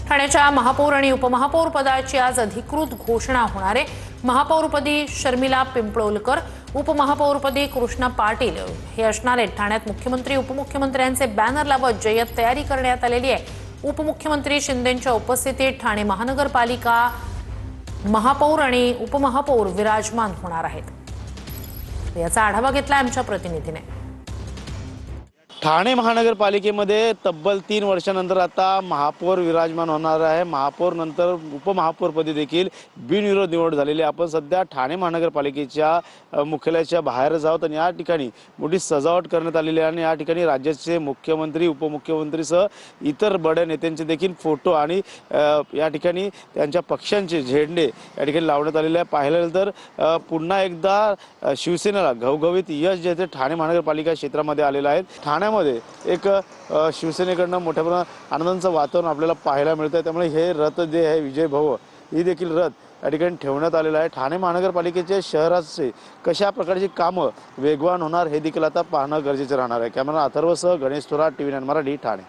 ठाण्याच्या महापौर आणि उपमहापौर पदाची आज अधिकृत घोषणा होणार आहे। महापौरपदी शर्मिला पिंपळोलकर, उपमहापौरपदी कृष्णा पाटील हे असणार आहेत। ठाण्यात मुख्यमंत्री उपमुख्यमंत्र्यांचे बॅनर लावत जय्यत तयारी करण्यात आलेली आहे। उपमुख्यमंत्री शिंदेंच्या उपस्थितीत ठाणे महानगरपालिका महापौर आणि उपमहापौर विराजमान होणार आहेत। याचा आढावा घेतला आमच्या प्रतिनिधीने। ठाणे महानगरपालिकेमध्ये तब्बल 3 वर्षानंतर आता महापौर विराजमान होणार आहे। महापौर नंतर उपमहापौरपदी देखील बिनविरोध निवड झालेली आहे। आपण सध्या ठाणे महानगरपालिकेच्या मुख्यालयाच्या बाहेर आहोत आणि या ठिकाणी मोठी सजावट करण्यात आलेली आहे आणि या ठिकाणी राज्याचे मुख्यमंत्री उपमुख्यमंत्रीसह इतर बड्या नेत्यांचे देखील फोटो आणि या ठिकाणी त्यांच्या पक्षांचे झेंडे या ठिकाणी लावण्यात आलेले आहे। पाहिलं तर पुन्हा एकदा शिवसेनेला घवघवीत यश जे ते ठाणे महानगरपालिका क्षेत्रामध्ये आलेलं आहे। ठाण्यामध्ये एक शिवसेनेकडनं मोठ्या प्रमाणात आनंदाचं वातावरण आपल्याला पाहायला मिळतं। त्यामुळे हे रथ जे आहे विजय भव ही देखील रथ या ठिकाणी ठेवण्यात आलेलं आहे। ठाणे महानगरपालिकेचे शहराचे कशा प्रकारची कामं वेगवान होणार हे देखील आता पाहणं गरजेचं राहणार आहे। कॅमेरा अथर्वसह गणेश थोरात, TV9 मराठी, ठाणे।